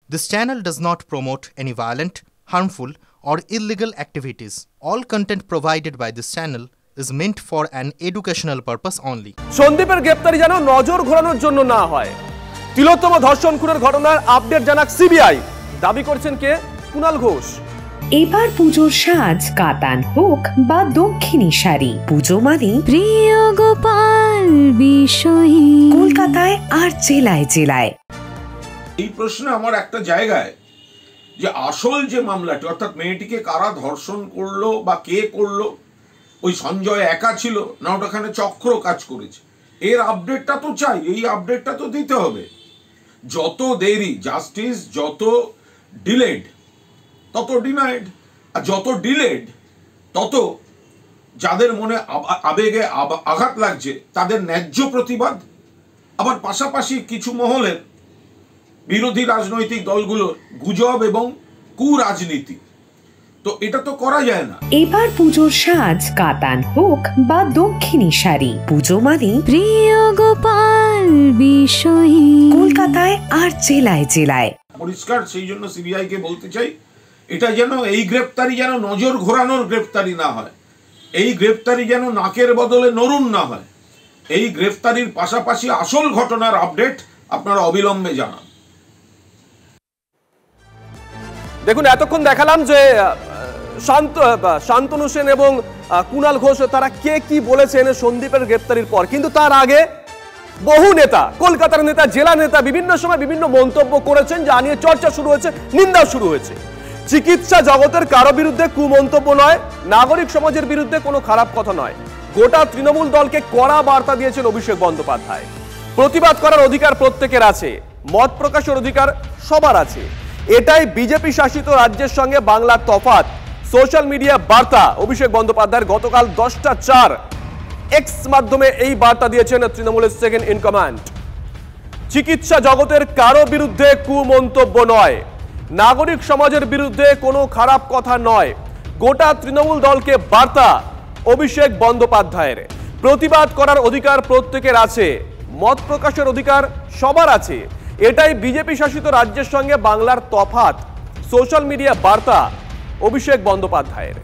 This channel does not promote any violent, harmful, or illegal activities. All content provided by this channel is meant for an educational purpose only. সন্দীপের গ্রেফতারি যেন নজর ঘোরানোর জন্য না হয়। তিলোত্তম ধর্ষণ খুনের ঘটনার আপডেট জানাক সিবিআই, দাবি করছেন কে? কুণাল ঘোষ। এবার পুজোর সাজ কাতান হোক বা দক্ষিণী শাড়ি, পুজো মানে প্রিয় গোপাল বিষয়ী। কলকাতায় আর জেলায় জেলায় এই প্রশ্নে আমার একটা জায়গায় যে আসল যে মামলাটি, অর্থাৎ মেয়েটিকে কারা ধর্ষণ করলো বা কে করলো, ওই সঞ্জয় একা ছিল না ওটাখানে চক্র কাজ করেছে, এর আপডেটটা তো চাই। এই আপডেটটা তো দিতে হবে। যত দেরি, জাস্টিস যত ডিলেড তত ডিনাইড, আর যত ডিলেড তত যাদের মনে আবেগে আঘাত লাগছে তাদের ন্যায্য প্রতিবাদ, আবার পাশাপাশি কিছু মহলের বিরোধী রাজনৈতিক দলগুলোর গুজব এবং কুরাজনীতি, তো এটা তো করা যায় না। এবার পুজোর সাজ কাতান হোক বা দক্ষিণী শাড়ি, পুজো মানে প্রিয় গোপাল বিষয়ী। কলকাতায় আর জেলায় জেলায় পরিষ্কার। সেই জন্য সিবিআই কে বলতে চাই, এটা যেন এই গ্রেফতারি যেন নজর ঘোরানোর গ্রেফতারি না হয়, এই গ্রেফতারি যেন নাকের বদলে নরুন না হয়। এই গ্রেফতারির পাশাপাশি আসল ঘটনার আপডেট আপনারা অবিলম্বে জানান। দেখুন, এতক্ষণ দেখালাম যে শান্তনু সেন এবং কুণাল ঘোষ তারা কে কি বলেছেন সন্দীপের গ্রেফতারির পর, কিন্তু তার আগে বহু নেতা, কলকাতার নেতা, জেলা নেতা বিভিন্ন সময় বিভিন্ন মন্তব্য করেছেন, যা নিয়ে চর্চা শুরু হয়েছে, নিন্দা শুরু হয়েছে। চিকিৎসা জগতের কারো বিরুদ্ধে কুমন্তব্য নয়, নাগরিক সমাজের বিরুদ্ধে কোনো খারাপ কথা নয়। গোটা তৃণমূল দলকে কড়া বার্তা দিয়েছেন অভিষেক বন্দ্যোপাধ্যায়। প্রতিবাদ করার অধিকার প্রত্যেকের আছে, মত প্রকাশের অধিকার সবার আছে। এটাই বিজেপি শাসিত রাজ্যের সঙ্গে বাংলার তফাৎ। সোশ্যাল মিডিয়া বার্তা অভিষেক বন্দ্যোপাধ্যায়ের গতকাল 10টা 4 এক্স মাধ্যমে এই বার্তা দিয়েছেন তৃণমূলের সেকেন্ড ইন কমান্ড। চিকিৎসা জগতের কারো বিরুদ্ধে কুমন্তব্য নয়, নাগরিক সমাজের বিরুদ্ধে কোনো খারাপ কথা নয়। গোটা তৃণমূল দলকে বার্তা অভিষেক বন্দ্যোপাধ্যায়ের। প্রতিবাদ করার অধিকার প্রত্যেকের আছে, মত প্রকাশের অধিকার সবার আছে। এটাই বিজেপি শাসিত রাজ্যের সঙ্গে বাংলার তফাৎ। সোশ্যাল মিডিয়া বার্তা অভিষেক বন্দ্যোপাধ্যায়ের।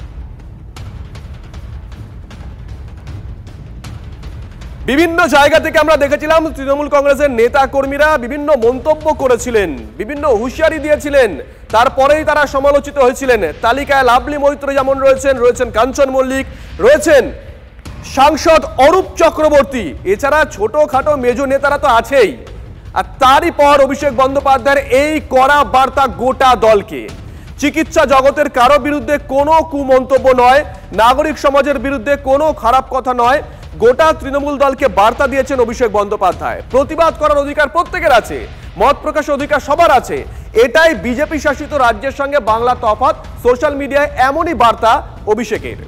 বিভিন্ন জায়গা থেকে আমরা দেখেছিলাম তৃণমূল কংগ্রেসের নেতা কর্মীরা বিভিন্ন মন্তব্য করেছিলেন, বিভিন্ন হুঁশিয়ারি দিয়েছিলেন, তারপরেই তারা সমালোচিত হয়েছিলেন। তালিকায় লাভলি মৈত্র যেমন রয়েছেন কাঞ্চন মল্লিক, রয়েছেন সাংসদ অরূপ চক্রবর্তী, এছাড়া ছোটখাটো মেজো নেতারা তো আছেই। আর তারই পর অভিষেক বন্দ্যোপাধ্যায়ের এই কড়া বার্তা গোটা দলকে। চিকিৎসা জগতের কারো বিরুদ্ধে কোনো কুমন্তব্য নয়, নাগরিক সমাজের বিরুদ্ধে কোনো খারাপ কথা নয়। গোটা তৃণমূল দলকে বার্তা দিয়েছেন অভিষেক বন্দ্যোপাধ্যায়। প্রতিবাদ করার অধিকার প্রত্যেকের আছে, মত প্রকাশের অধিকার সবার আছে। এটাই বিজেপি শাসিত রাজ্যের সঙ্গে বাংলা তফাৎ। সোশ্যাল মিডিয়ায় এমনই বার্তা অভিষেকের।